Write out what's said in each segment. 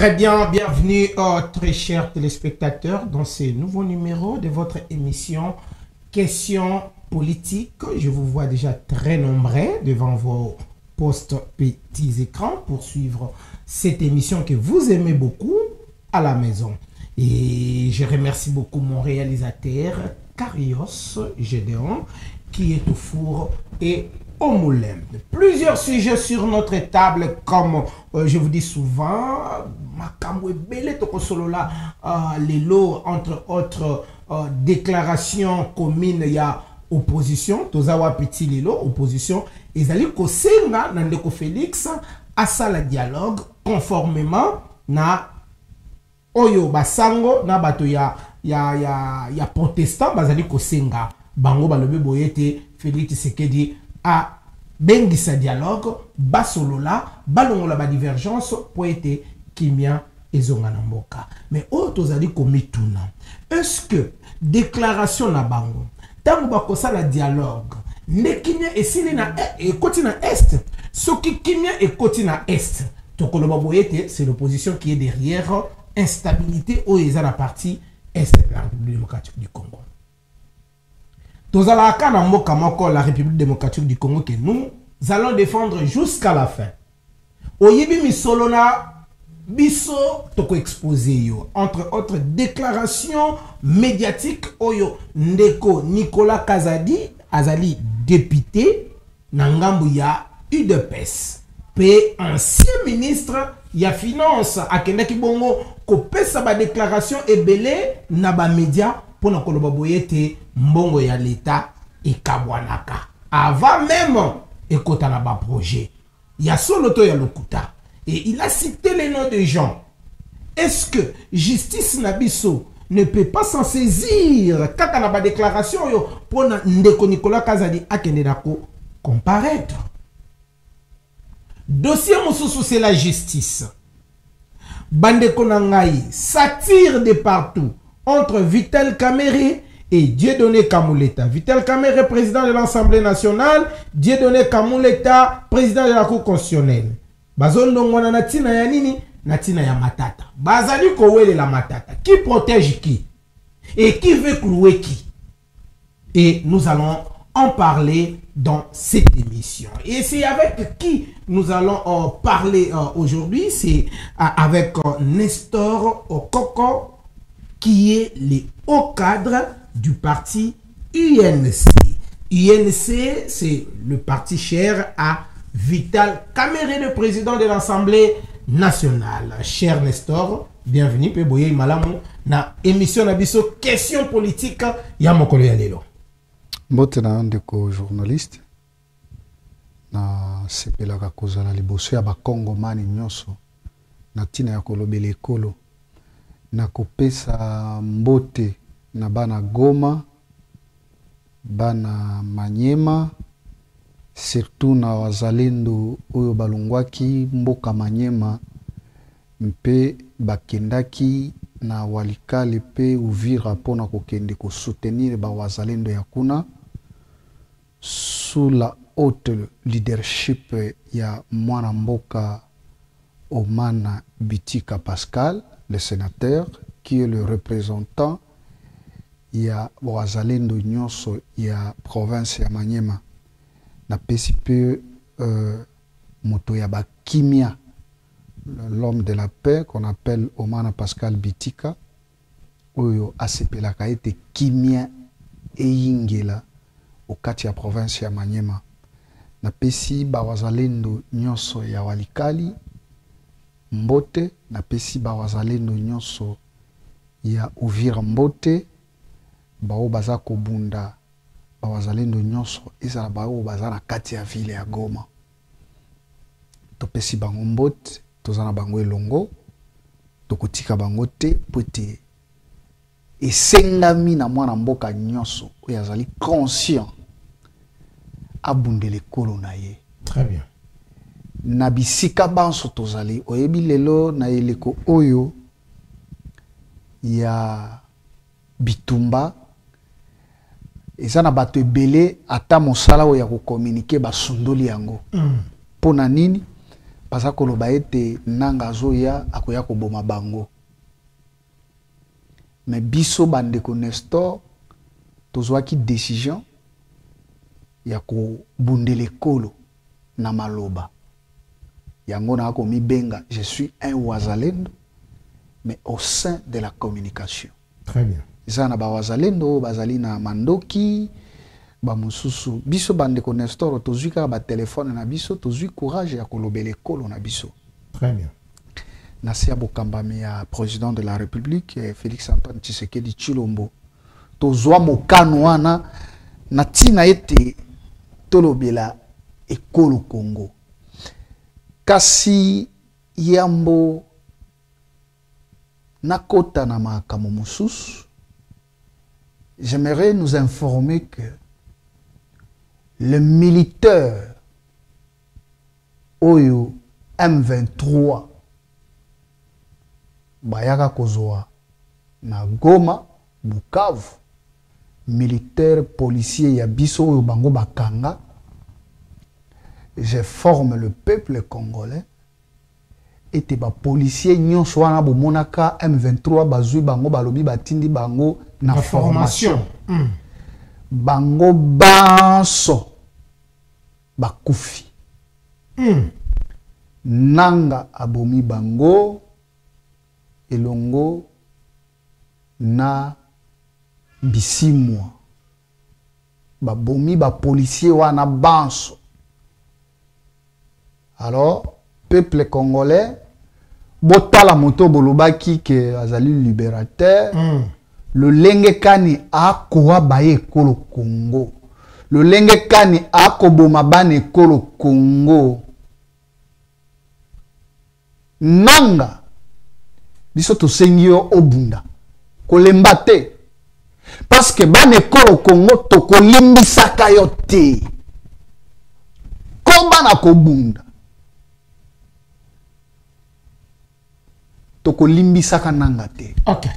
Très bien, bienvenue très chers téléspectateurs dans ce nouveau numéro de votre émission Questions politiques. Je vous vois déjà très nombreux devant vos postes petits écrans pour suivre cette émission que vous aimez beaucoup à la maison. Et je remercie beaucoup mon réalisateur Carios Gédéon qui est au four et au moulin. Plusieurs sujets sur notre table, comme je vous dis souvent, Makamwe Bele Tokosolola, les lots, entre autres déclarations communes, il y a opposition, Tozawa Petit Lilo, opposition, et Zali Kosenga, Nandeko Félix, à ça le dialogue, conformément na Oyo Basango, na bato ya protestant, Bazali Kosenga, Bango Balobe Boyete, Félix Sekedi, a bengisa dialogue basolola balongola ba divergence pour être kimia ezonga na mboka. Mais autres tozali komituna, est-ce que déclaration na bango tango bakosa la dialogue ne kimia esili na ekoti na est, soki kimia ekoti na est tokoloba boyete, c'est l'opposition qui est derrière instabilité au eza la partie est de la République démocratique du Congo. Tozalaka na mboka moko la République démocratique du Congo que nous allons défendre jusqu'à la fin. Oyebi misolona biso toko exposé yo entre autres déclarations médiatiques oyo ndeko Nicolas Kazadi azali député na ngambu ya UDPS pe ancien ministre ya finance akendaki bongo kopesa ba déclaration ebele na ba média pona koloba boyete mbongo ya l'État et kabwanaka avant même ekota na ba projet ya solo to ya lokuta, et il a cité les noms de gens. Est-ce que justice nabiso ne peut pas s'en saisir kaka na ba déclaration yo pona ndeko Nicolas Kazadi akende nako comparaître? Dossier mosusu c'est la justice. Bandeko na ngai satire de partout entre Vital Kamerhe et Dieudonné Kamuleta. Vital Kamerhe, président de l'Assemblée nationale, Dieudonné Kamuleta, président de la Cour constitutionnelle. Bazondongwana natina ya nini? Natina ya matata. Bazali kowele la matata. Qui protège qui? Et qui veut clouer qui? Et nous allons en parler dans cette émission. Et c'est avec qui nous allons parler aujourd'hui? C'est avec Nestor Okoko, qui est le haut cadre du parti UNC. UNC, c'est le parti cher à Vital Kamerhe, le président de l'Assemblée nationale. Cher Nestor, bienvenue. Pe boye malamu na émission na biso question politique ya mokolo ya lelo. Mbotena ndeko journaliste na sepelaka kozala liboso ya bakongo mani nyonso na tina ya kolobela ekolo na kopesa mbote na bana Goma, bana Manyema, surtout na wazalendo oyo balongwaki mboka Manyema mpe bakendaki na Walikale pe Uvira pona kokende ko soutenir ba wazalendo ya kuna sous la haute leadership ya mwana mboka Omana Bitika Pascal, le sénateur, qui est le représentant ya wazalendo nyonso ya province ya Manyema. Na pesi pe moto ya bakimia, l'homme de la paix qu'on appelle Omana Pascal Bitika, oyo asepelaka ete kimia eyingela okati ya province ya Manyema. Na pesi ba wazalendo nyonso ya Walikali mbote, na pesi ba wazalendo nyonso ya Uvira mbote, bao baza kobunda ba wazalendo nyonso ezala bao baza na kati ya ville ya Goma. Topesi bango mbote, tozana bango elongo, tokotika bango te pote esengami na mwana mboka nyonso oyo azali conscient abundele kolo na ye. Très bien. Na bisika banso tozali oyebi lelo na eleko oyo ya bitumba eza na bato ebele ata mosala oyo ya ko communiquer basundoli yango. Pona nini? baza koloba ete nanga azoya akoya koboma bango. Mais biso bandeko Nestor tozwaki décision ya kobundela ekolo na maloba. Yango na komi benga, je suis un wazalendo, mais au sein de la communication. Très bien. Ça na ba wazalendo bazali na mandoki ba mususu biso bandeko Nestor tozwi ka ba téléphone na biso tozwi courage ya kolobela ekolo na biso. Très bien. Nasia Bokambami ya président de la République Félix Antoine Tshisekedi Tshilombo tozwa mokano wana na tina ete tolobela ekolo Congo. Kasi yambo nakota na makambo mosusu, j'aimerais nous informer que le militaire Oyo M23 bayaka kozwa na Goma, Bukavu, militaire policier ya biso Oyo bango bakanga. Je forme le peuple congolais et te ba policier nyonso wana bomonaka M23 bazui bango balobi batindi bango na formation. Bango banso bakufi. Nanga abomi bango elongo na bisimwa. Babomi ba policier wana banso. Alors, peuple congolais, botala moto bolobaki ke azali libérateur, le lenge kani akowa baye kolo Congo. Le lenge kani akoboma bane kolo Congo. Nanga, biso to sengi yo obunda. Kolemba te. Parce que bane kolo Congo to kolimbisaka yo te. Koba na kobunda. Ok,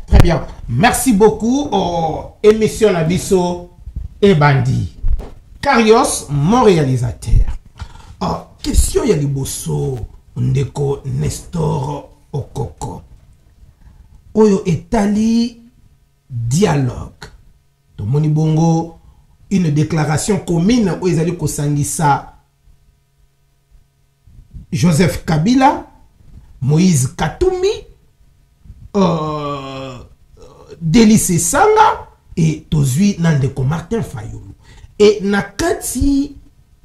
très bien. Merci beaucoup. Émission Nabiso et Bandi. Karios, mon réalisateur. Question Yaliboso, Ndeko Nestor Okoko. Oyo etali dialogue. Tomoni bongo, une déclaration commune où ils allaient kosangisa Joseph Kabila, Moïse Katumbi, Délice Sanga et Tozui Nandeko Martin Fayulu. Et nakati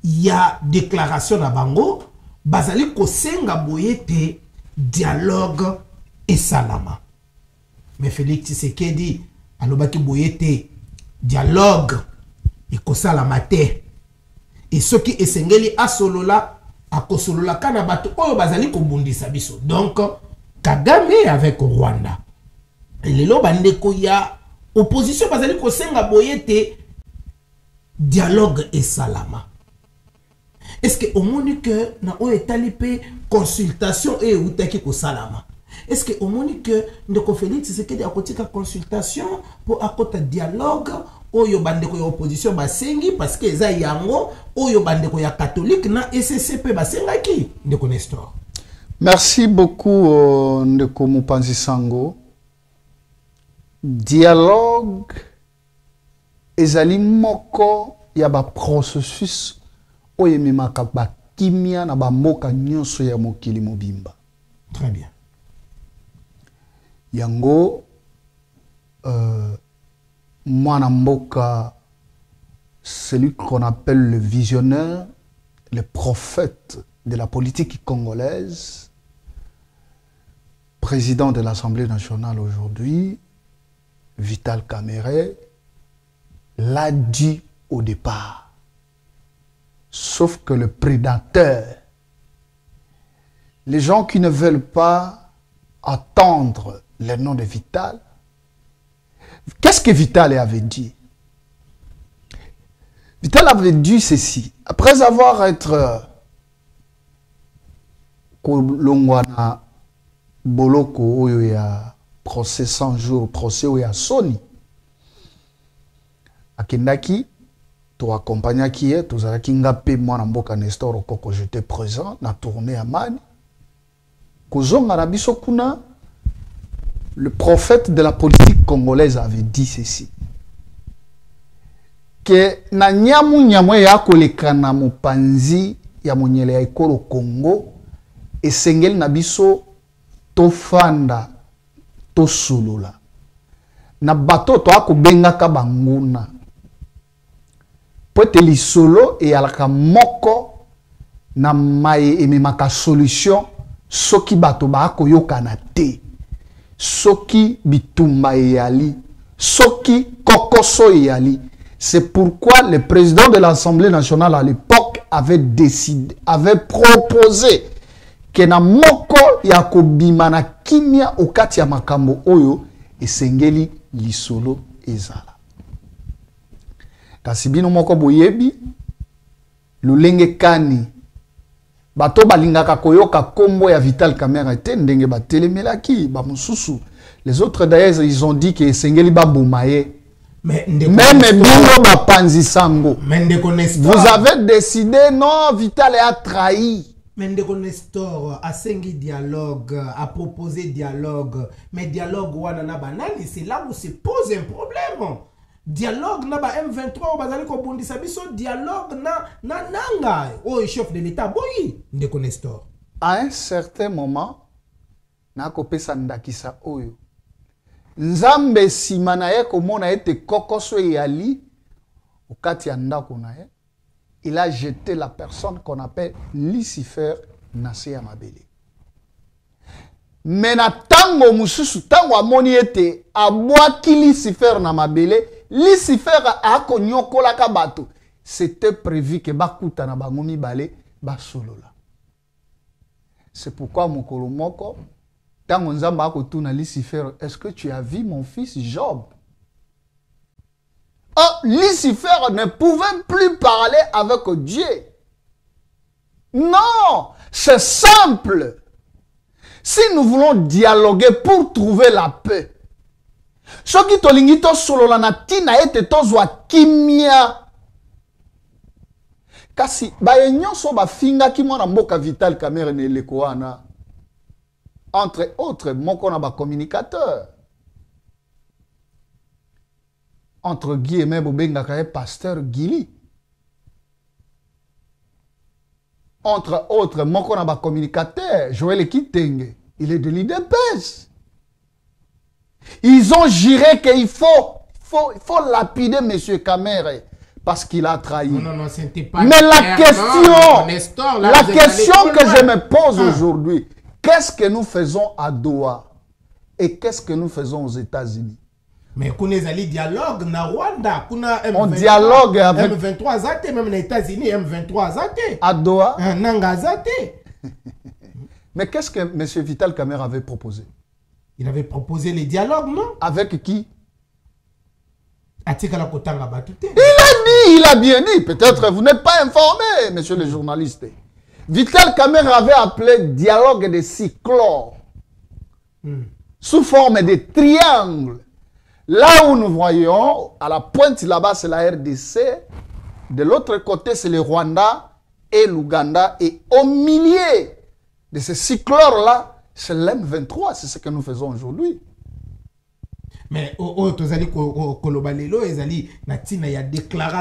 ya déclaration na bango bazali kosenga boyete dialogue et salama. Mais Félix Tshisekedi alobaki boyete dialogue et kosalama te. Et ce qui esengeli asolola akosolola kana bato oyo bazali kobundisa biso. Donc Kagame avec Rwanda. Lelo bandeko ya opposition bazali kosenga boyete dialogue et salama. Est-ce que au monde que na o etalipe consultation et utaki ko salama? Est-ce que au monde que ndeko Félix Tshisekedi akotika consultation pour akota dialogue oyo bandeko ya opposition basengi parce que eza yango oyo bandeko ya catholique na SCP basenga ki ndeko Nestor? Merci beaucoup, Ndeko Mupanzi Sango. Dialogue ezali moko ya ba processus oyo memaka ba kimia na ba mboka nyonso ya mokili mobimba. Très bien. Yango mwana mboka, celui qu'on appelle le visionnaire, le prophète de la politique congolaise, président de l'Assemblée nationale aujourd'hui, Vital Kamerhe, l'a dit au départ. Sauf que le prédateur, les gens qui ne veulent pas attendre le nom de Vital, qu'est-ce que Vital avait dit? Vital avait dit ceci. Après avoir été Kolongwana Boloko oyo ya procès 100 jours, procès oyo ya Sony. Akendaki, to accompagnaki ye, to zalaki ngape mwana mboka Nestor Okoko, j'étais présent, na tournée à Mani. kozonga na biso kuna, le prophète de la politique congolaise avait dit ceci. Que na nyamu ya koleka na mopanzi ya monyele ya ekolo Congo esengeli na biso tofanda tosolola na bato to akobengaka banguna po ete lisolo eyalaka moko na mai ememaka solution soki bato bakoyokana te, soki bitumba eyali, soki kokoso eyali. C'est pourquoi le président de l'Assemblée nationale à l'époque avait proposé que na moko ya kobima na kimia okati ya makambo oyo esengeli lisolo ezala. Kasi bino moko boyebi lulenge kani bato balingaka koyoka kombo ya Vital Kamerhe te ndenge batelemelaki ba mususu. Les autres d'ailleurs ils ont dit que esengeli babumaye. Même Bino Bapanzi Sango. Vous avez décidé, non, Vital a trahi. Mendeko Nestor a sengi dialogue, a proposé dialogue. Mais dialogue wana banani, c'est là où se pose un problème. Dialogue na ba M23 bazali ko bondisa biso dialogue na nanga o chef de l'état boyi ndeko Nestor. À un certain moment na ko pesa ndakisa oyo. Nzambe simana ye komona ete kokoso yali okati ya ndako na ye, il a jeté la personne qu'on appelle Lucifer Nassé ya mabele. Mais na tango mususu tango amoni ete abwaki Lucifer na mabele, Lucifer akonyokolaka bato. C'était prévu que bakuta na bango mibale basolola. C'est pourquoi mokolo moko tango nzamba akotuna Lucifer, est-ce que tu as vu mon fils Job? Oh, Lucifer ne pouvait plus parler avec Dieu. Non, c'est simple. Si nous voulons dialoguer pour trouver la paix, ce qui tolingi to solo la natina ete tozwa kimia. Kasi bayenyo so ba finga ki mwana mboka Vital Kamerhe ne lekoana. Entre autres, moko na ba communicateur. Entre guillemets, bobengaka pasteur Gili. Entre autres, moko na ba communicateur, Joël Kitenge. Il est de l'IDPS. Ils ont juré qu'il faut lapider M. Kamerhe parce qu'il a trahi. Non, c'était pas. Mais la question que je me pose aujourd'hui, qu'est-ce que nous faisons à Doha et qu'est-ce que nous faisons aux États-Unis? Mais Kounezali dialogue na Rwanda, on dialogue avec M23 Zate, même les États-Unis M23 Zate. À Doha. Nanga Zate. Mais qu'est-ce que M. Vital Kamerhe avait proposé? Il avait proposé les dialogues, non? Avec qui? Il a dit, il a bien dit. Peut-être vous n'êtes pas informé, monsieur le journaliste. Vital Kamerhe avait appelé dialogue de cyclone sous forme de triangle. Là où nous voyons, à la pointe là-bas, c'est la RDC. De l'autre côté, c'est le Rwanda et l'Ouganda. Et au milieu de ces cyclores-là, c'est l'M23. C'est ce que nous faisons aujourd'hui. Mais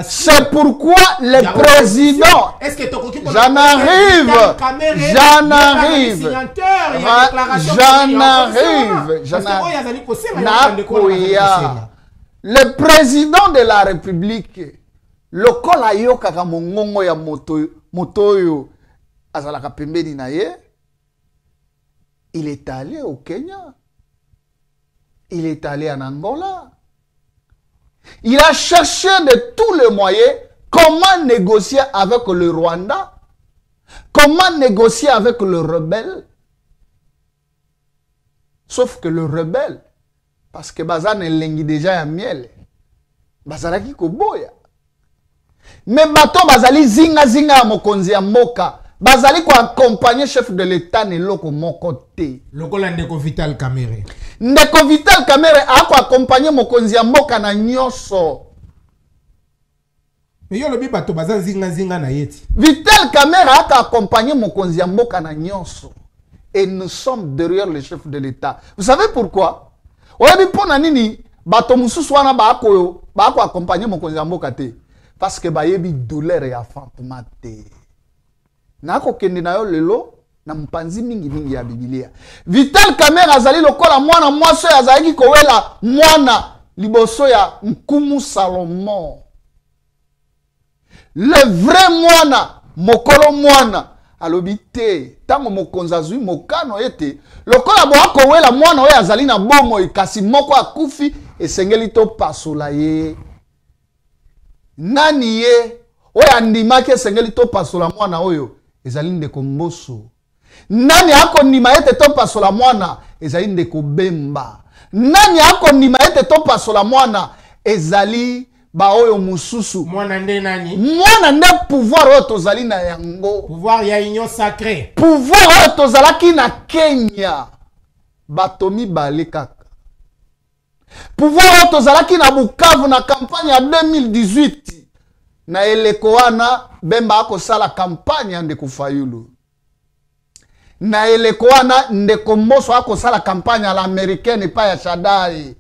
c'est pourquoi le président... Est-ce que j'en arrive. Le président de la République, le kolayo kaka mongongo ya motoyo azalaka pembeni na ye, il est allé au Kenya. Il est allé en Angola. Il a cherché de tous les moyens comment négocier avec le Rwanda, comment négocier avec le rebelle. Sauf que le rebelle, parce que Bazan est lengi déjà à miel, Bazalaki koboya. Mais bato Bazali zinga mokonzi ya mboka. Bazali ko accompagner chef de l'État ne loko moko te. Lokola ndeko Vital Kamerhe. Ndeko Vital Kamerhe a ko accompagner mokonzi ya mboka na nyonso. Mais yo lobi bato baza zinga na yeti. Vital Kamerhe a ko accompagner mokonzi ya mboka na nyonso. et nous sommes derrière le chef de l'État. Vous savez pourquoi? Oyebi pona nini bato mususu wana baako accompagner mokonzi ya mboka te parce que bayebi douleur ya enfantement te. Nako kende na yo lelo na mpanzi mingi ya Biblia. Vital Kamerhe azali lokola mwana mwaso azalaki kowela mwana liboso ya nkumu Salomon. Le vrai mwana mokolo mwana alobi te tango mokonzi azwi mokano ete lokola boako wela mwana oyo azali na bomoi kasi moko akufi esengeli to pasola ye. Nani ye oyo andimaki esengeli to pasola mwana oyo ezali ndeko Mboso. Nani akondima ete to pasola mwana ezali ndeko Bemba. Nani akondima ete to pasola mwana ezali ba oyo mususu. Mwana nde nani? Mwana nde pouvoir oyo tozali na yango. Pouvoir ya union sacrée. Pouvoir oyo tozalaki na Kenya. Bato mibale kaka. Pouvoir oyo tozalaki na Bukavu na campagne ya 2018. Na eleko wana Bemba akosala campagne ya ndeko Fayulu. Na eleko wana ndeko Mboso akosala campagne à l'américaine pa ya Shadai.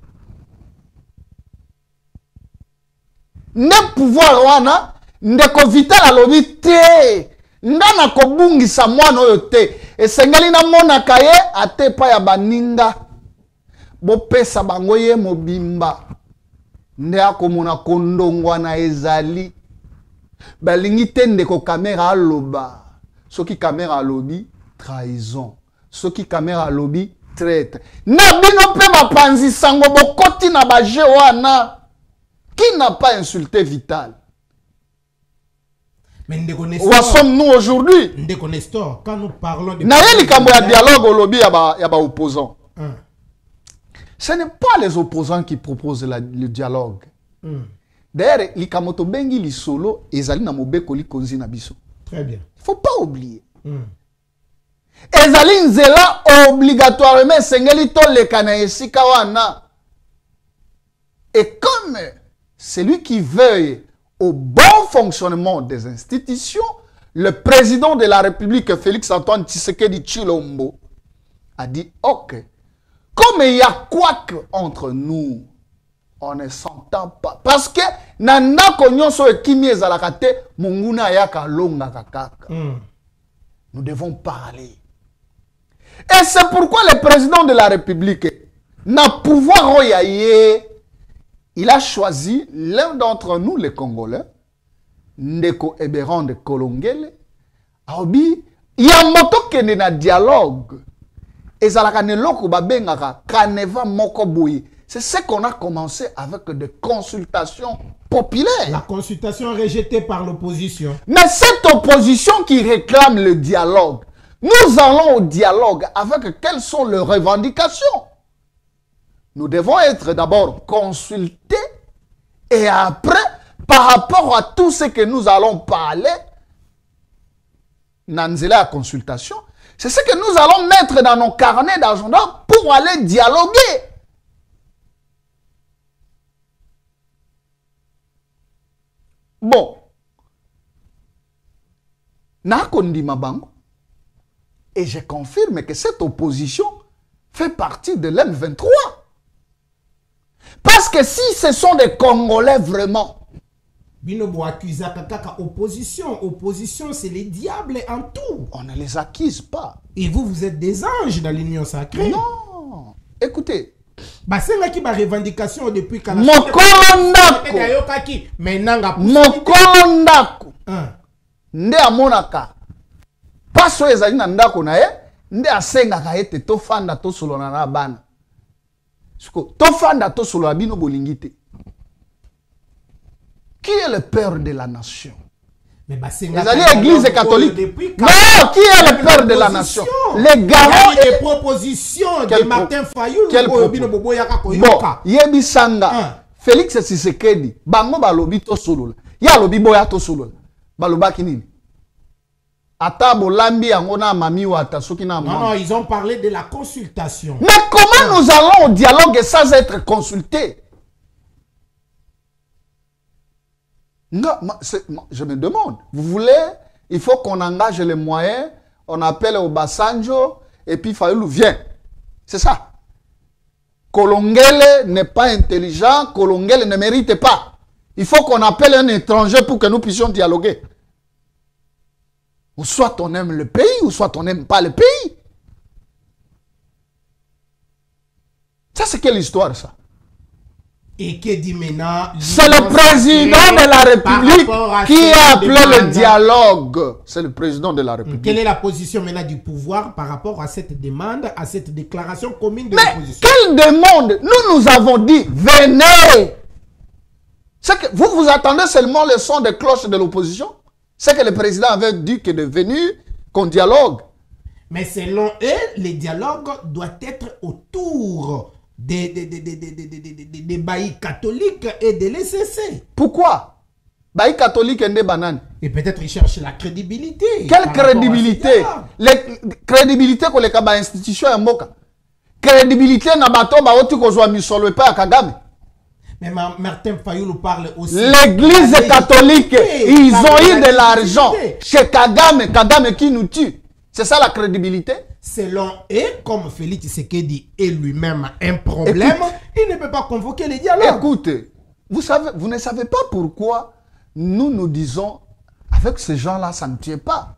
Ne pouvoir wana ndeko Vital alobi te ndana kobungisa mwana oyo te esengeli na monaka ye ate pa ya baninga bopesa bango ye mobimba nde akomona kondongwa na ezali balingi te ndeko Kamerhe aloba soki Kamerhe alobi trahison soki Kamerhe alobi traître na bino pe bapanzi sango bokoti na baje wana. Qui n'a pas insulté Vital? Mais où sommes-nous aujourd'hui? Nestor, quand nous parlons de... Naye likambo ya dialogue au lobby ya ba opposants. Ce n'est pas les opposants qui proposent le dialogue. D'ailleurs, likambo to bengi li solo ezali na mobeko li konzi na biso. Très bien. Il ne faut pas oublier. Ezali nzela obligatoirement sengeli to lekana esika wana. Et comme celui qui veille au bon fonctionnement des institutions, le président de la République, Félix-Antoine Tshisekedi Tshilombo, a dit, ok, comme il y a quoi que entre nous, on ne s'entend pas. Parce que, nanda konyonso ekimi ezalaka te, munguna yaka longa kakaka. Nous devons parler. Et c'est pourquoi le président de la République n'a pouvoir oyaye. Il a choisi l'un d'entre nous, les Congolais, Ndeko Eberon de Kolongele, Aobi, Yamoto kende na dialogue. Ezalaka neloko babengaka kaneva moko boui. C'est ce qu'on a commencé avec des consultations populaires. La consultation rejetée par l'opposition. Mais cette opposition qui réclame le dialogue, nous allons au dialogue avec quelles sont leurs revendications. Nous devons être d'abord consultés et après, par rapport à tout ce que nous allons parler, Nanzela la consultation, c'est ce que nous allons mettre dans nos carnets d'agenda pour aller dialoguer. Bon. Nakondi Mabango. Et je confirme que cette opposition fait partie de l'M23. Parce que si ce sont des Congolais vraiment... Binobo accuse kaka opposition. Opposition, c'est les diables en tout. On ne les accuse pas. Et vous, vous êtes des anges dans l'union sacrée. Non. Écoutez. C'est là qui ma revendication depuis quand Mokolondako. Mokolondako. Nde amonaka. Paso ezali na ndako na ye. Nde asengaka ete tofanda tosolona na bana. Tofanda tosolona bino bolingite. Qui est le père de la nation? Mais l'église catholique. Non, qui est le père de la nation? Les garants et propositions de Martin Fayulu. Bon, Yebi Sanga, Félix Tshisekedi, bango balobi to solola. Ya lobi boya to solola. Baloba kinini? Ata bolambi yango na mami wata soki na mama. Non, ils ont parlé de la consultation. Mais comment nous allons au dialogue sans être consultés? Non, je me demande. Vous voulez, il faut qu'on engage les moyens, on appelle au Basanjo, et puis Fayoulou vient. C'est ça. Kolongele n'est pas intelligent, Kolongele ne mérite pas. Il faut qu'on appelle un étranger pour que nous puissions dialoguer. Ou soit on aime le pays, ou soit on n'aime pas le pays. Ça, c'est quelle histoire, ça? Et que dit maintenant? C'est le président de la République qui a appelé le dialogue. C'est le président de la République. Quelle est la position maintenant du pouvoir par rapport à cette demande, à cette déclaration commune de Mais l'opposition? quelle demande? Nous avons dit, venez. C'est que vous attendez seulement le son des cloches de l'opposition? C'est que le président avait dit que de venir, qu'on dialogue. Mais selon eux, le dialogue doit être autour des baillis catholiques et de l'ECC. Pourquoi? Baillis catholiques et des bananes. Et peut-être ils cherchent la crédibilité. Quelle crédibilité? La crédibilité que les institutions en moka. Crédibilité na bato ba oti ko zwa misolo pa Kagame. Mais Martin Fayoulou parle aussi. L'église catholique, ils ont eu de l'argent chez Kagame. Kagame qui nous tue. C'est ça la crédibilité? Selon eux, comme Félix Tshisekedi est lui-même un problème, il ne peut pas convoquer les dialogues. Écoutez, vous ne savez pas pourquoi nous disons, avec ces gens-là, ça ne tue pas.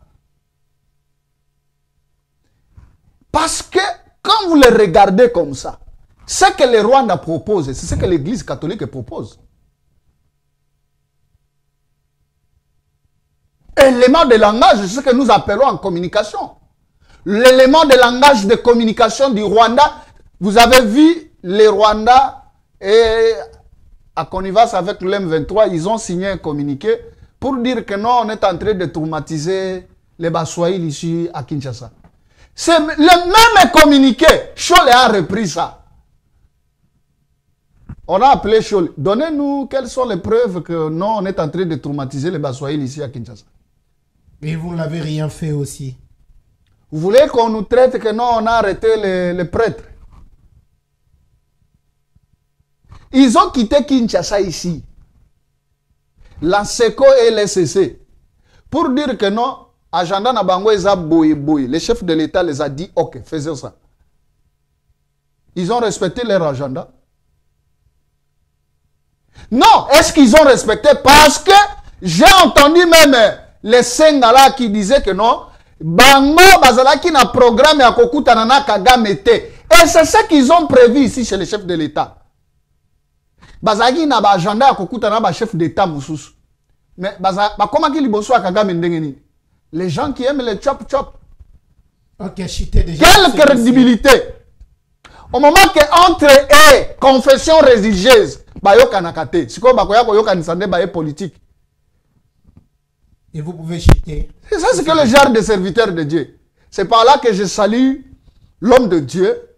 Parce que quand vous les regardez comme ça, ce que le Rwanda propose, c'est ce que l'église catholique propose. Élément de langage, c'est ce que nous appelons en communication. L'élément de langage de communication du Rwanda, vous avez vu les Rwandais et à connivence avec le M23, ils ont signé un communiqué pour dire que non, on est en train de traumatiser les Baswahili ici à Kinshasa. C'est le même communiqué. Chole a repris ça. On a appelé Chole. Donnez-nous quelles sont les preuves que non, on est en train de traumatiser les Baswahili ici à Kinshasa. Et vous n'avez rien fait aussi. Vous voulez qu'on nous traite que non, on a arrêté les prêtres? Ils ont quitté Kinshasa ici, l'ANSECO et l'ECC, pour dire que non, agenda Nabango eza boye boye. Le chef de l'État les a dit, ok, faisons ça. Ils ont respecté leur agenda. Non, est-ce qu'ils ont respecté? Parce que j'ai entendu même les Sengala qui disaient que non, Bango bazalaki na programme ya kokutana na Kagame te. Et c'est ce qu'ils ont prévu ici chez le chef de l'État. Bazalaki na ba agenda ya kokutana ba chef d'État mususu. Mais comment ki liboso ya Kagame ndenge nini? Les gens qui aiment les chop chop. Ok, chité déjà. Quelle crédibilité? Au moment que entre eux, confession religieuse, bayoka nakate. Siko bakoya koyoka nisande baye politique. Et vous pouvez chiter. C'est ça, c'est que le genre de serviteur de Dieu. C'est par là que je salue l'homme de Dieu,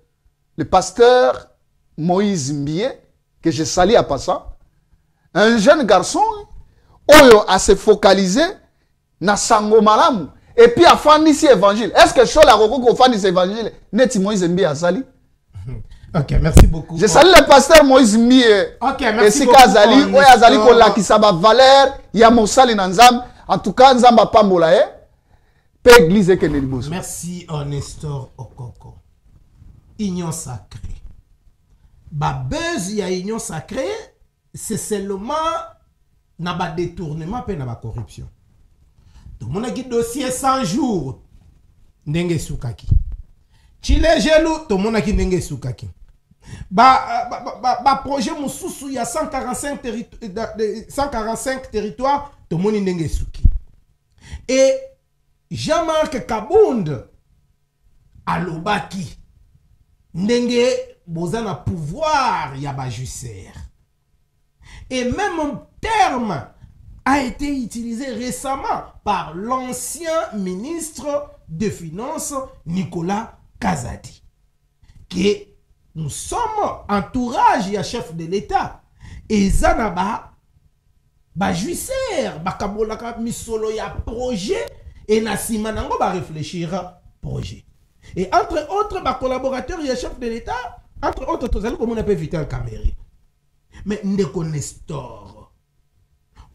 le pasteur Moïse Mbie, que je salue à passant. Un jeune garçon, Oyo a se focalisé na sango malamu. Et puis a fandi si évangile. Est-ce que Chola Roko ko fandi si évangile? Neti Moïse Mbie a sali? Ok, merci beaucoup. Je salue le pasteur Moïse Mbie. Ok, merci beaucoup. beaucoup. Et si Kazali, Oyo Azali ko la kisaba valeur, ya mosali nanzam. En tout cas, Nzamba Pambola, pe église que Neliboso. Merci, Nestor Okoko. Union sacrée. Ba buzz ya union sacrée, c'est seulement na ba détournement pe na ba corruption. Tout mon qui dossier 100 jours ndenge sukaki. Chile gelou tout mon qui ndenge sukaki. Ba projet mususu ya 145 territoires tout le monde ndenge suki. Et Jean-Marc Kabound alobaki ndenge bozana pouvoir ya ba jusseur. Et même un terme a été utilisé récemment par l'ancien ministre des Finances Nicolas Kazadi, que nous sommes entourage ya chef de l'État et zanaba ba juisseur ba kabolaka misolo ya projet et na sima nango ba réfléchir projet. Et entre autres ba collaborateurs ya chef de l'État, entre autres tozali comme on peut éviter un Cameroun. Mais ndeko Nestor,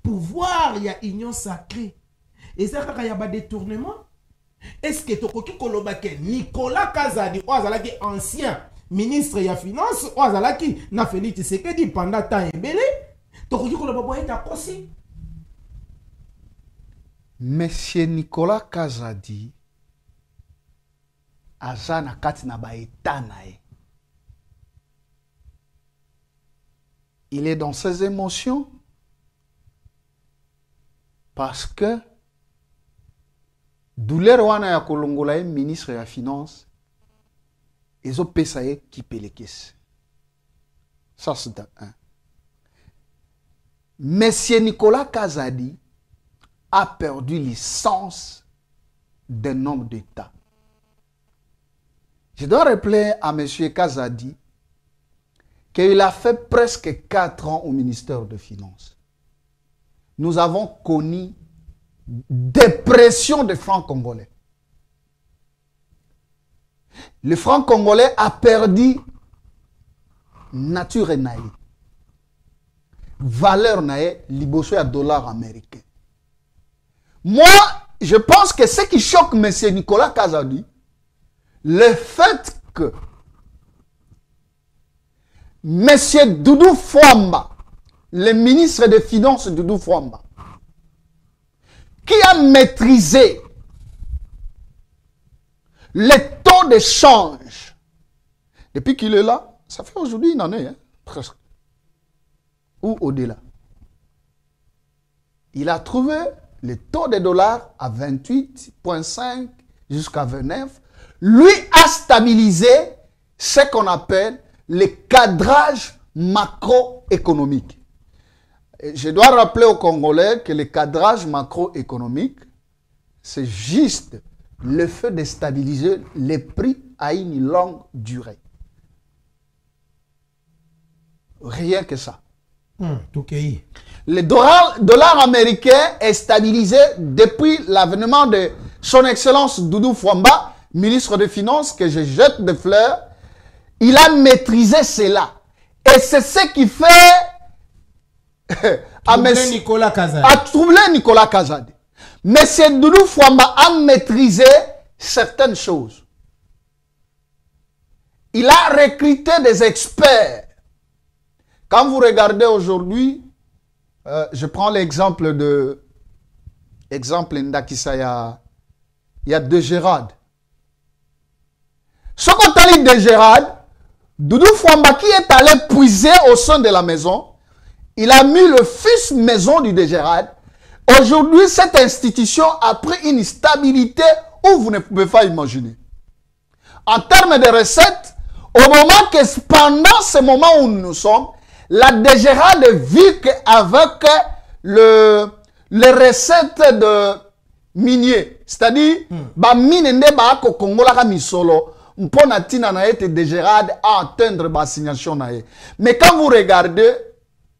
pouvoir ya union sacrée et ça kaka ya ba détournement Est-ce que tokoki kolobake Nicolas Kazadi ozalaki ancien ministre ya finance ozalaki na Félix Tshisekedi pendant temps ebele tokoki koloba boye ta kosi? Monsieur Nicolas Kazadi aza na kati na ba état na ye. Il est dans ses émotions parce que douleur wana ya kolongola ye ministre ya finance ezopesa ye kipelekesi. Ça c'est un. Monsieur Nicolas Kazadi a perdu le sens d'un homme d'État. Je dois rappeler à M. Kazadi qu'il a fait presque 4 ans au ministère des Finances. Nous avons connu des pressions des francs congolais. Le franc congolais a perdu nature naïe, valeur naïe, liboso à dollar américain. Moi, je pense que ce qui choque M. Nicolas Kazadi, le fait que M. Doudou Fwamba, le ministre des Finances Doudou Fwamba, qui a maîtrisé les taux d'échange, depuis qu'il est là, ça fait aujourd'hui une année, hein, presque, ou au-delà. Il a trouvé le taux de dollars à 28,5 jusqu'à 29. Lui a stabilisé ce qu'on appelle le cadrage macroéconomique. Je dois rappeler aux Congolais que le cadrage macroéconomique, c'est juste le fait de stabiliser les prix à une longue durée. Rien que ça. Le dollar américain est stabilisé depuis l'avènement de son Excellence Doudou Fwamba, ministre des Finances, que je jette des fleurs. Il a maîtrisé cela. Et c'est ce qui fait à troubler Nicolas Kazadi. Monsieur Doudou Fwamba a maîtrisé certaines choses. Il a recruté des experts. Quand vous regardez aujourd'hui, je prends l'exemple de Ndakisa, il y a De Gérard. Ce qu'on t'a dit De Gérard, Doudou Fwamba qui est allé puiser au sein de la maison, il a mis le fils maison du De Gérard. Aujourd'hui, cette institution a pris une stabilité où vous ne pouvez pas imaginer. En termes de recettes, au moment que pendant ce moment où nous sommes, la De Gérard vu qu'avec les recettes de miniers, c'est-à-dire, mine ko Congo la misolo, mpona tina na ete De Gérard à atteindre ba signation na ye. Mais quand vous regardez,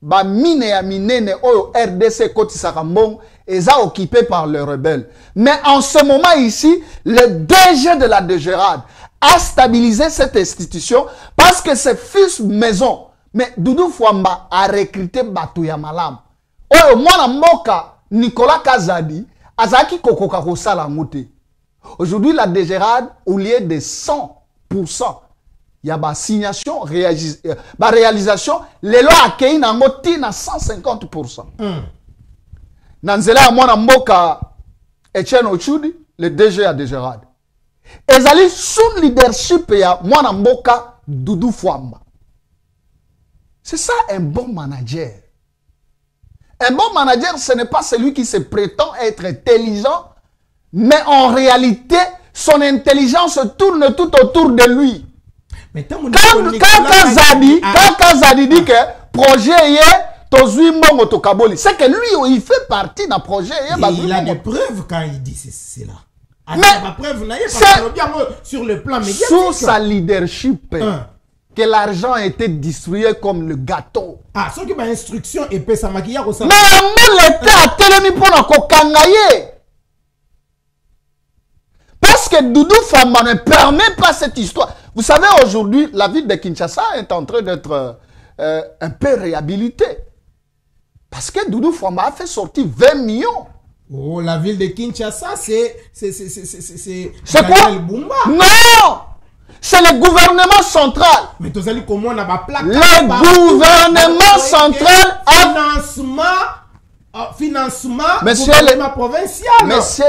mine ya minene oyo RDC Koti Sakambong est occupé par les rebelles. Mais en ce moment ici, le DG de la De Gérard a stabilisé cette institution parce que ses fils maison. Mais Doudou Fwamba a recruté Batouya Malam. Oyo mwana mboka Nicolas Kazadi azaki kokoka kosala ngote. Aujourd'hui la De Gérard au lieu de 100%, il y a ba signation réalisation les lois accueilli nango tina 150%. Nanzela mwana mboka Etienne Ochudi le DG à De Gérard. Ezali sous leadership ya mwana mboka Doudou Fwamba. C'est ça un bon manager. Un bon manager, ce n'est pas celui qui se prétend être intelligent, mais en réalité, son intelligence tourne tout autour de lui. Mais quand Kazadi dit que projet est, c'est que lui, il fait partie d'un projet. Il a des preuves quand il dit cela. Mais sur le plan médiatique. Sous sa leadership, que l'argent a été distribué comme le gâteau. Ah, ce qui m'a instruction et puis ça maquille au sein. Mais l'État a tellement pour la kokangaye. Parce que Doudou Fwamba ne permet pas cette histoire. Vous savez, aujourd'hui, la ville de Kinshasa est en train d'être un peu réhabilitée. Parce que Doudou Fwamba a fait sortir 20 millions Oh, la ville de Kinshasa, c'est quoi? Daniel Bumba. Non! C'est le gouvernement central. Mais tu sais comment on a pas plaque. Le gouvernement central a... Financement Monsieur gouvernement provincial. Messieurs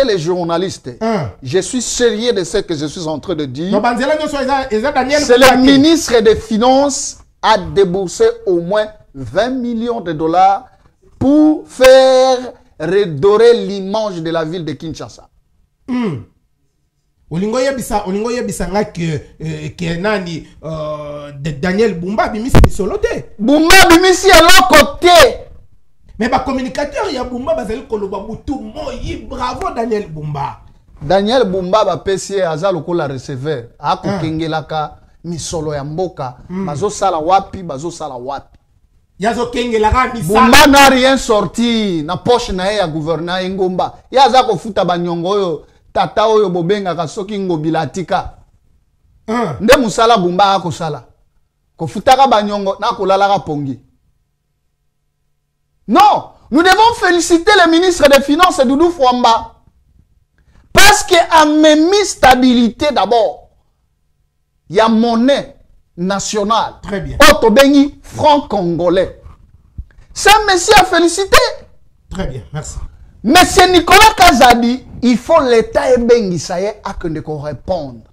les journalistes, je suis sérieux de ce que je suis en train de dire. C'est le ministre des Finances a déboursé au moins 20 millions de dollars pour faire redorer l'image de la ville de Kinshasa. Olingo yebisa nga que nani Daniel Bumba bimisi bisolote. Bumba bimisi eloko te. Mais ba communicateur ya Bumba bazali koloba butu moyi, bravo Daniel Bumba. Daniel Bumba ba pesi aza lokola receveur akokengelaka misolo ya mboka bazo sala wapi yazo kengelaka misala. Bumba n'a rien sorti na poche na ya gouverneur Ngomba. Yaza kofuta banyongo oyo tata oyo bobenga soki ngobilatika. Nde musala Bumba akosala. Kofutaka banyongo na kolalaka pongi. Non, nous devons féliciter le ministre des Finances Doudou Fwamba. Parce qu'il a mis stabilité d'abord. Il y a monnaie nationale. Très bien. Auto bengi franc congolais. C'est un monsieur à féliciter. Très bien, merci. Monsieur Nicolas Kazadi, il faut l'État et bengi ça y est à que de répondre.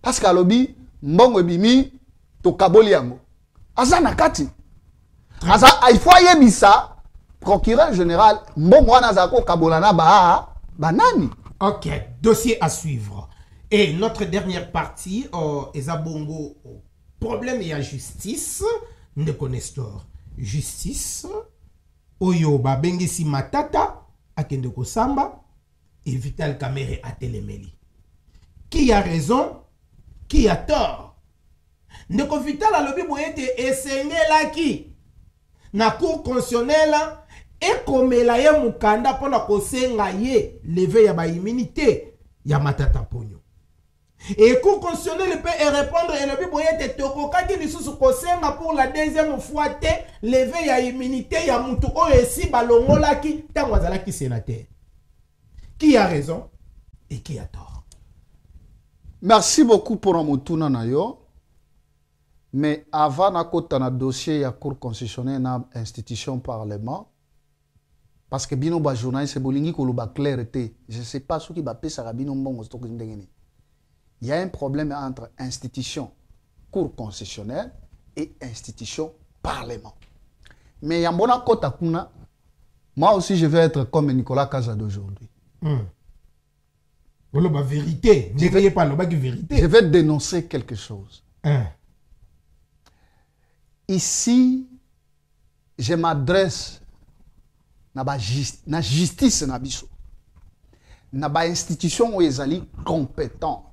Parce qu'à l'obi, mbongo bimi to kaboli yango. Azana kati. Aza il faut yebisa procureur général mbongo wana zako kabolana banani. OK, dossier à suivre. Et notre dernière partie ezabongo problème et à justice ne connaissent tort. Justice oyo ba bengisi matata akende ko samba et Vital Kamerhe a télémeli. Qui a raison? Qui a tort? Ndeko Vital a lobi boyete esengelaki na cour constitutionnelle et comme la ye mukanda pona kosenga ye lever ya ba immunité ya matata ponyo. Et cour constitutionnelle peut répondre et le boyete tokokaki lisusu kosenga pour la deuxième fois te lever ya immunité ya mutu o esi balongolaki tango azalaki sénateur. Qui a raison et qui a tort? Merci beaucoup pour Mutuna Nayo. Mais avant de na dossier ya cour constitutionnelle na institution parlement, parce que bino ba journaliste bolingi ko ba clarté, je sais pas ce qui va passer à bino mbongo stock ndengeni. Il y a un problème entre institution cour constitutionnelle et institution parlement. Mais yambona kota kuna, moi aussi je vais être comme Nicolas Kaza d'aujourd'hui. La vérité, ne veuillez pas la vérité. Je vais dénoncer quelque chose. Ici, je m'adresse à la justice na biso. Na ba institution où ezali compétente.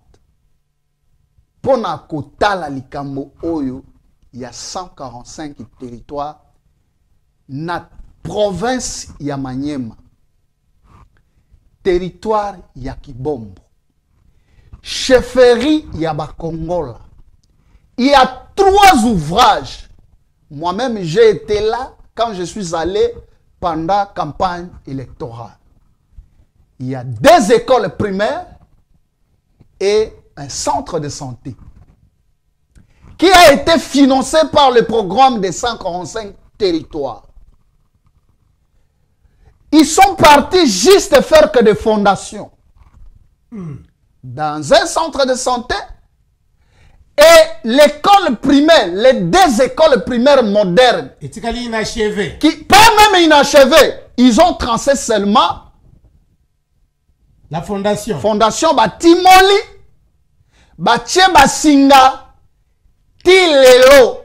Pour na kotala likambo oyo, il y a 145 territoires na province ya Maniema. Territoire ya Kibombo. Chefferie ya Bakongola. Il y a 3 ouvrages. Moi-même, j'ai été là quand je suis allé pendant la campagne électorale. Il y a 2 écoles primaires et un centre de santé qui a été financé par le programme des 145 territoires. Ils sont partis juste faire que des fondations. Dans un centre de santé et l'école primaire, les 2 écoles primaires modernes. Et tu as inachevé. Qui, pas même inachevées, ils ont tracé seulement la fondation. Fondation Batimoli, Batie Basinga, Tilelo.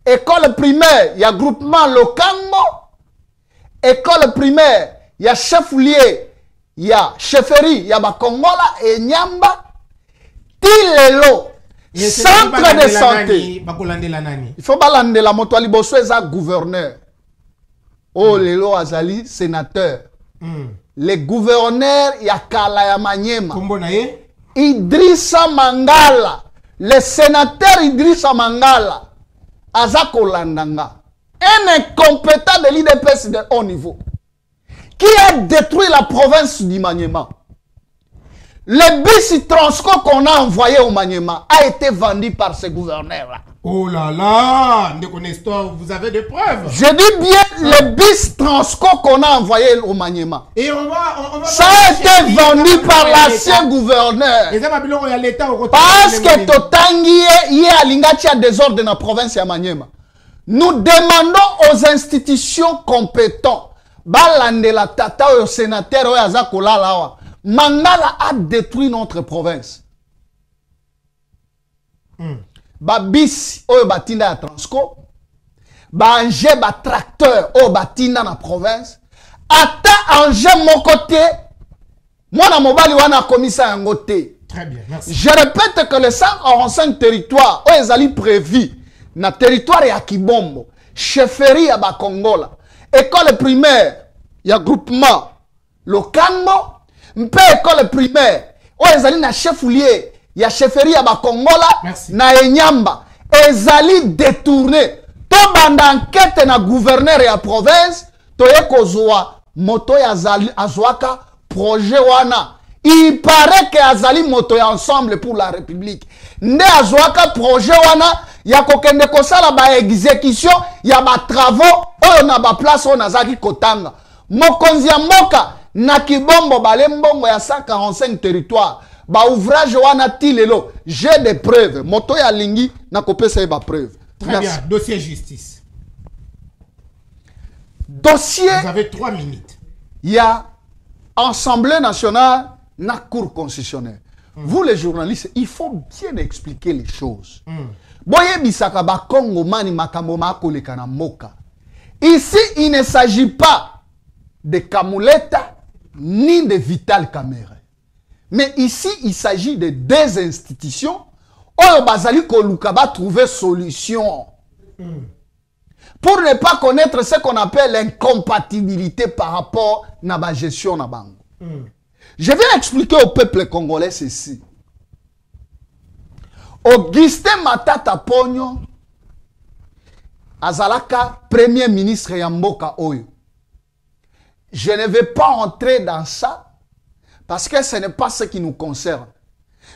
École primaire, il y a groupement Lokango. École primaire, il y a chef-lieu, il y a chefferie, il y a Bakongola et Nyamba. Tilelo. Centre de santé. Il faut balande la moto liboso eza gouverneur. Oh lelo azali sénateur. Le gouverneur ya kala ya Maniema. Idrissa Mangala. Le sénateur Idrissa Mangala. Azako landanga. un incompétent de l'IDPS de haut niveau, qui a détruit la province du Maniema. Le bus Transco qu'on a envoyé au Maniema a été vendu par ce gouverneur-là. Oh là là, Nestor, vous avez des preuves. Je dis bien le bus Transco qu'on a envoyé au Maniema. Et on va ça a été vendu par l'ancien gouverneur. Parce que Totangi y a l'ingati à désordre dans la province de Maniema. Nous demandons aux institutions compétentes, balande la tata au sénateur au Azakola Lawa, Mangala a détruit notre province. Babis au batinda à Transco, Banje ba tracteur au batinda na province, ata anje mon côté, moi na mobali wana komisa yango te. Très bien, merci. Je répète que les 145 territoires où ils allaient prévu na territoire ya Kibombo, chefferie ya Bakongola, école primaire ya groupement Lokambo, mpe école primaire où ils allaient na chefoulier ya chefferie ya Bakongola na Enyamba, ils allaient détourner to banda enquête na gouverneur ya province to yekozwa moto ya azwaka projet wana. Il paraît que Azali moto ya ensemble pour la République. Nde azwaka projet wana ya kokende kosala ba exécution ya ba travaux oyo na ba place oyo nazaki kotanga. Mokonzi ya mboka na Kibombo bale mbongo ya 145 territoires. Ba ouvrage wana tilelo. J'ai des preuves. Moto ya lingi na kopesa ba preuve. Très bien, dossier justice. Dossier. Vous avez 3 minutes. Il y a Assemblée nationale na cour constitutionnelle. Vous les journalistes, il faut bien expliquer les choses. Boye bisaka ba Congo mani makambo makoleka na moka. Ici, il ne s'agit pas de Kamuleta ni de Vital Kamerhe. Mais ici, il s'agit de deux institutions où Bazali Koluka va trouver solution. Pour ne pas connaître ce qu'on appelle l'incompatibilité par rapport à la gestion na bango. Je vais expliquer au peuple congolais ceci. Augustin Matata Ponyo azalaka premier ministre ya mboka oyo. Je ne vais pas entrer dans ça parce que ce n'est pas ce qui nous concerne.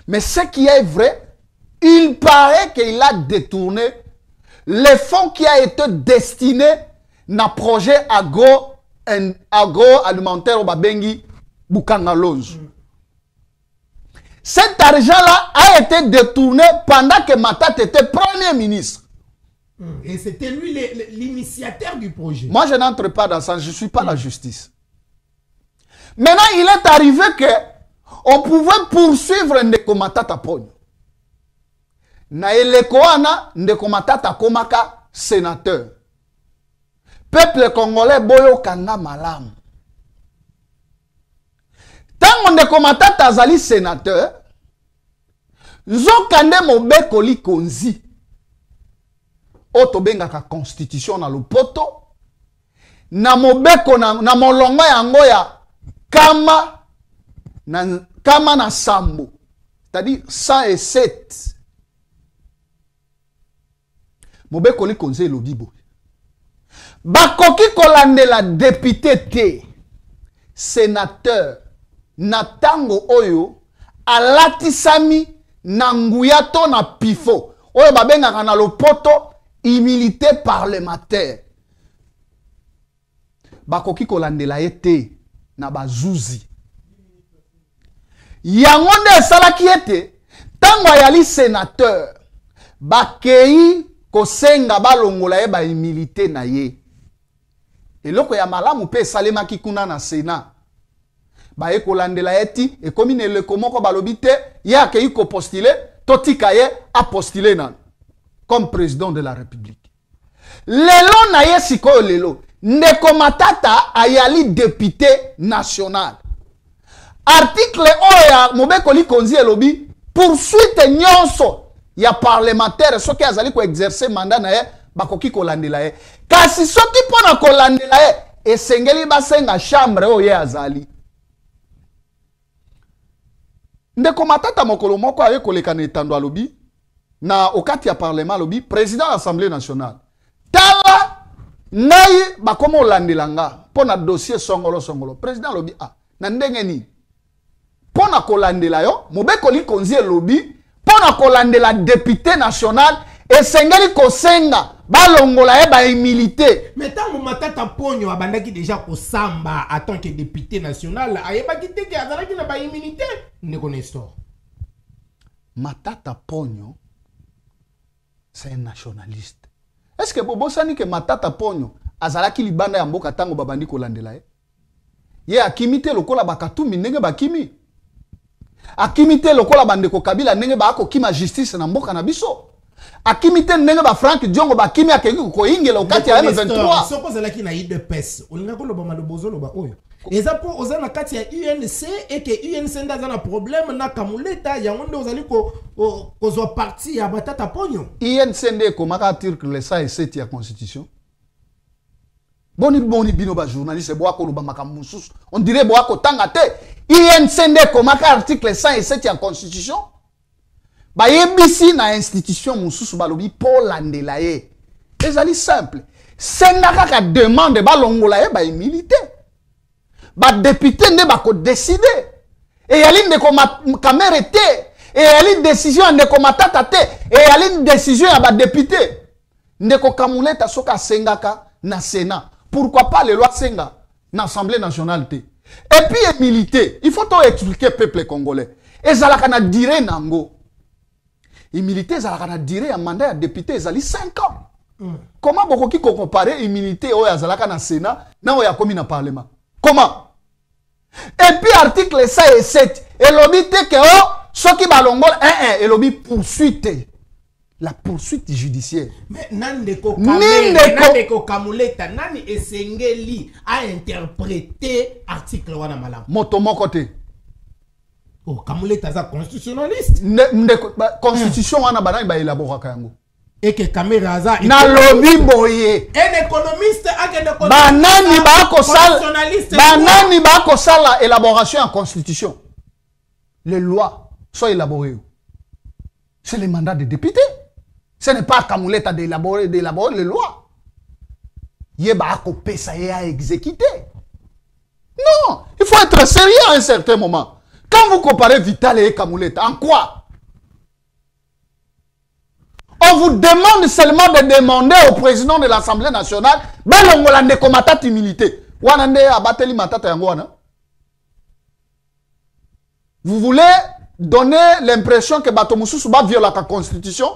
Mais ce qui est vrai, il paraît qu'il a détourné les fonds qui a été destiné na projet agroalimentaire au Babengi Bukangalonzo. Cet argent-là a été détourné pendant que Matata était premier ministre. Et c'était lui l'initiateur du projet. Moi, je n'entre pas dans ça, je ne suis pas la justice. Maintenant, il est arrivé que on pouvait poursuivre Ndeko Matata Ponyo. Na elekoana Ndeko Matata komaka sénateur. Peuple congolais boyo kanga malamu. Tango Ndeko Matata azali sénateur, nzokande mobekoli konzi. Otobengaka constitution na lopoto. Na mobeko na molongo yango ya kama na sambo. C'est-à-dire 107. Mobekoli konzi lobibo. Bakoki kolandela député te, sénateur, na tango oyo, alatisami na nguyato na pifo. Oyo babengaka na lopoto, immunité parlementaire. Bakoki kolandela ete na bazuzi. Yango nde salaki ete, tango ayali sénateur, bakei kosenga balongola ye ba immunité na ye. Eloko ya malamu pe salemaki kuna na Sénat. Ba ekolandela eti ekomi ne le komoko balobite ya akei ko postuler totika ye a postuler nan comme président de la République. Lelo na ye sikoyo lelo Ndeko Matata ayali député national. Article oya mobekoli konzi elobi poursuite nyonso ya parlementaire soki azali ko exercer mandat na ye bakoki kolandela ye. Kasi soki pona kolandela ye esengeli basenga chambre oye azali. Ndeko Matata mokolo moko aye koleka na etando alobi na okati ya parlement alobi président de l'Assemblée nationale. Tala ngai bakoma olandelanga pona dossier songolo président lobi na ndenge ni pona kolandela yo mobekoli konzi elobi pona kolandela député national esengeli kosenga balongola ye bahumilité. Mais tant que Matata Pogno abandaki déjà kosamba en tant que député national, ayebaki te ke azalaki na bahumilité ne connaissent pas. Matata Pogno c'est un nationaliste. Est-ce que Bobo Sani que Matata Pogno azalaki libanda ya mboka tango babandi kolandela ye? Ye akimite lokola bakatumi ndenge bakimi. Akimite lokola bandeko Kabila ndenge baako kima justice na mboka na biso. Akimite ndenge ba Frank Diongo bakimi akeki ko ingela okati ya M23. Soko zalaki na IDPS. Olinga ko loba malobozo loba oyo. Eza po ozana kati ya UNC et que UNC ndaza na problème na kamuleta yango nde ozali ko zo parti ya Matata Pogno. UNC nde ko maka article le 107 ya constitution. Boni bino ba journaliste bo ako loba makambo mususu. On dirait bo ako tanga te. UNC nde ko maka article 107 ya constitution. Ba yebisi na institution mususu balobi pour landela ye. Ezali simple. Senga kaka demande balongola ye ba milité. Ba député nde bako décider. Et yali nde ko kamere te. Et yali décision nde ko matata te. Et yali décision ya ba député. Nde ko kamuleta soka sengaka na Sénat. Pourquoi pas les lois senga na Assemblée nationale te. Et puis milité, il faut tout expliquer peuple congolais. Et zalaka na dire nango. Immunité, ça a duré un mandat de député, ça a 5 ans. Comment beaucoup qui comparer immunité au Yazalaka na Sénat, na au Yakomi na Parlement? Comment? Et puis article 107, et l'obité que ceux qui balongol, et l'obité poursuite. La poursuite judiciaire. Mais Nandeko Kamuleta, Nani Esengeli a interprété article wana malam. Motomo côté. Oh, Kamuleta za constitutionnaliste. Constitution wana banani ba élaborer kango. Et que Kamera za na lobby boye. Un économiste a que banani ba ko sala. Banani ba ko sala élaboration en constitution. Les lois sont élaborées. C'est le mandat des députés. Ce n'est pas Kamuleta d'élaborer les lois. Yeba ko pesa ya exécuter. Non, il faut être sérieux à un certain moment. Quand vous comparez Vital et Kamuleta, en quoi? On vous demande seulement de demander au président de l'Assemblée nationale balongolande komata timilité. Wanande abateli matata yango wana. Vous voulez donner l'impression que Batomususu va violer la constitution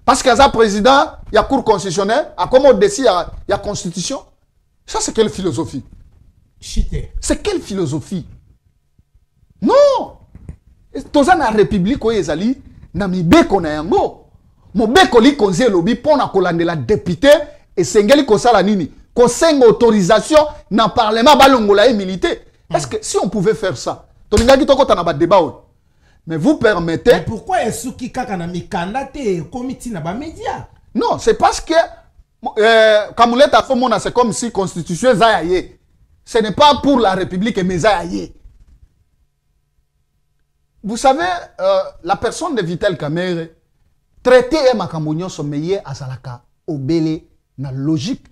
parce qu'il y a un président, il y a cour constitutionnelle, à comment on décide il y a constitution. Ça c'est quelle philosophie? C'est quelle philosophie? Non! Toza na république oyo ezali na mibeko na yango. Mobeko li konzi lobi pona kolandela député esengeli kosala nini? Kosenga autorisation na parlement balongola milité. Est-ce que si on pouvait faire ça? Tolinga ki tokota na ba débat oyo. Mais vous permettez. Mais pourquoi Esuki kaka na mikanda te comité na ba média? Non, c'est parce que Kamuleta Fomona c'est comme si constitution zayaye. Ce n'est pas pour la république mais zayaye. Vous savez, la personne de Vital Kamerhe traité Makamonyo sommeillé à Salaka obele na logique.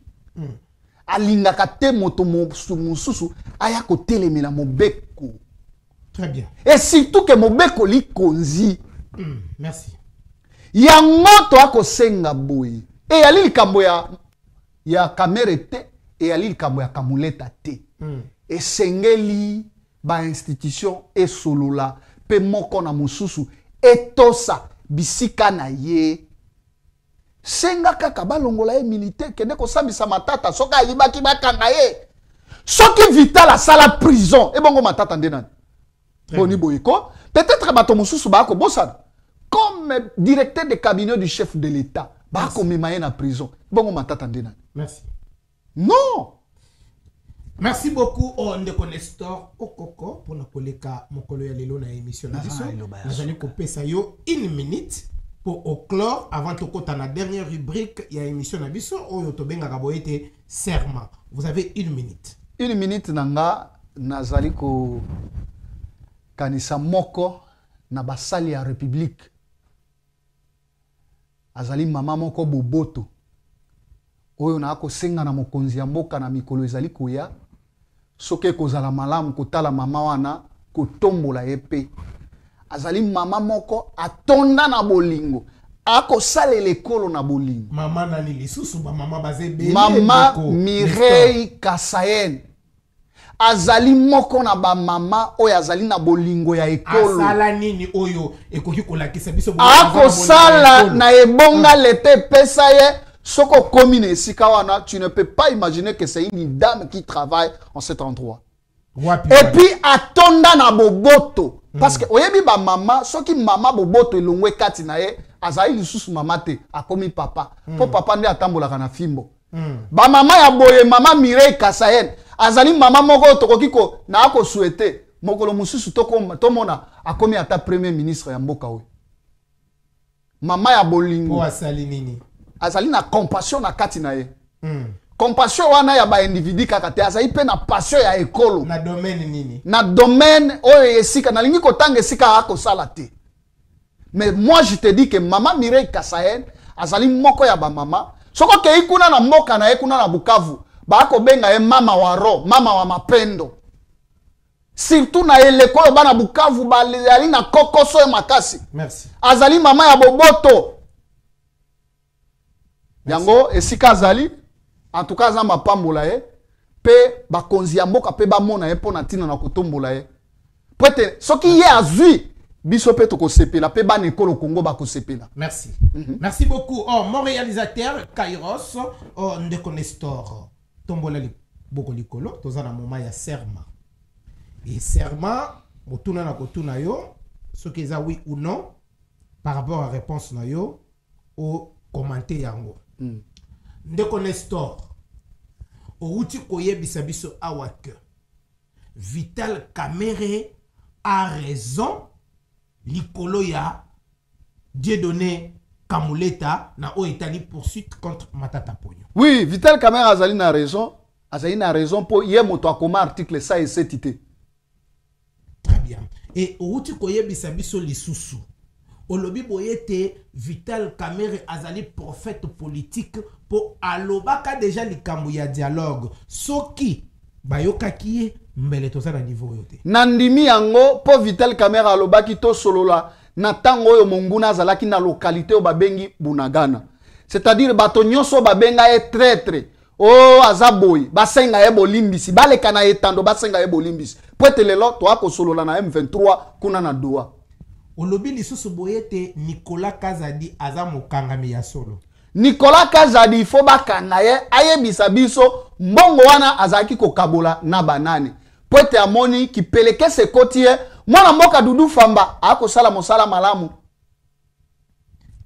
Alingaka te moto mususu aya ko telemela mobeko. Très bien. Et surtout que mobeko li konzi. Merci. Yango to akosenga boy. Et yali likambo ya Kamerhe te et yali likambo ya Kamuleta te. Et sengeli ba institution et solula pe moko na mususu etosa bisika na ye. Senga kaka balongola ye militaire kende ko sambisa matata soka yibaki bakanga ye. Soki Vital a sala prison et bongo matata ndenani. Boni boyiko peut-être bato mususu ba ko bosana comme directeur de cabinet du chef de l'État ba ko memaye na prison bongo matata ndenani. Merci. Non. Merci beaucoup au Ndeko Nestor Okoko pour la koleka mokolo ya lelo na émission na biso. Nazali kopesa yo 1 minute pour oclore avant de kota na dernière rubrique ya émission na biso oyo tobengaka boyete serment. Vous avez 1 minute. 1 minute nanga nazali ko kanisa moko na basali ya république. Azali mama moko boboto. oyo na kosenga na mokonzi ya mboka na mikolo ezali koya soki ekozala malamu kotala mama wana kotombola ye mpe azali mama moko atonda na bolingo akosalela ekolo na bolingo. Mama nani lisusu ba mama bazebele. Mama Mireille Kasayen azali moko na ba mama oyo azali na bolingo ya ekolo. Asala nini oyo ekoki kolakisa biso akosala na ebonga lete pesa ye soko komi na esika wana. Tu ne peux pas imaginer que c'est une dame qui travaille en cet endroit. Et puis atonda na boboto parce que oyebi ba mama soki mama boboto elongwe kati na ye azali lisusu mama te akomi papa po papa nde atambolaka na fimbo. Ba mama ya boye mama Mireille Kasayen azali mama moko tokoki ko na ako souhaiter mokolo mususu tomona akomi ata premier ministre ya mboka oyo. Mama ya bolingo po asali nini azali na compassion na kati na ye. Compassion wana ya ba individu kaka te azali pe na passion ya ekolo na domaine nini na domaine oyo esika na lingi kotanga esika akosala te. Mais moi je te dis que mama Mireille Kasayen azali moko ya ba mama soko ke ikuna na mboka na ye kuna na Bukavu ba ko benga ye mama wa ro mama wa mapendo. Surtout na eleko oyo bana Bukavu bazali na kokoso ya makasi. Merci. Azali mama ya boboto. Yango esika azali en tout cas za mapambola ye pe bakonzi ya mboka pe bamona ye pona tina na kotombola ye. Peut-être soki ye azui biso pe tokosepela pe bana ekolo Congo bakosepela. Merci. Merci beaucoup. Oh, mon réalisateur Kairos, oh Ndeko Nestor. Tombola li boko likolo, tozana moma ya serment. Et serment, motuna na kotuna yo, soki eza oui ou non par rapport à réponse na yo au commenter yango. Ndeko Nestor. Outi koyebisa biso awa que Vital Kamerhe a raison likolo ya Dieudonné Kamuleta na o etali poursuite contre Matata Ponyo. Oui, Vital Kamerhe azali na raison pour ye moto akoma article 107 ité. Très bien. Et outi koyebisa biso lisusu. Olobi boyete Vital Kamerhe azali prophète politique pour alobaka déjà likambo ya dialogue. Soki bayoka kiye mbele toza na niveau yote. Nandimi yango po Vital Kamerhe alobaki to solola na tango oyo monguna azalaki na localité o babengi Bunagana. C'est-à-dire bato nyonso babenga e traître. Oh azaboy basenga ye bolimbisi baleka na etando basenga ye bolimbisi. Poete lelo to akosolola na M23 kuna na Doha. Olobi lisusu boyete Nicolas Kazadi aza mokangami ya solo. Nicolas Kazadi ifo bakanga ye ayebisa biso mbongo wana azaki kokabola na banani. Poete amoni kipeleke se kotie mwana mboka Dudu Famba akosala mosala malamu.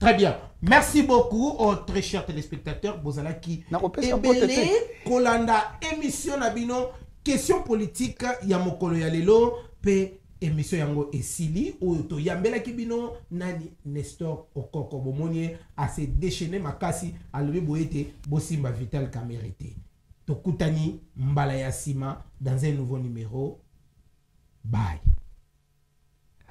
Très bien. Merci beaucoup aux très chers téléspectateurs. Bozalaki ebele kolanda émission na bino question politique ya mokolo ya lelo pe émission yango esili oyo to yambela kibino nani Nestor Okoko bomoni a se déchaîner makasi alobi boyete bosimba Vital Kamerhe te. Tokutani mbala ya sima dans un nouveau numéro. Bye.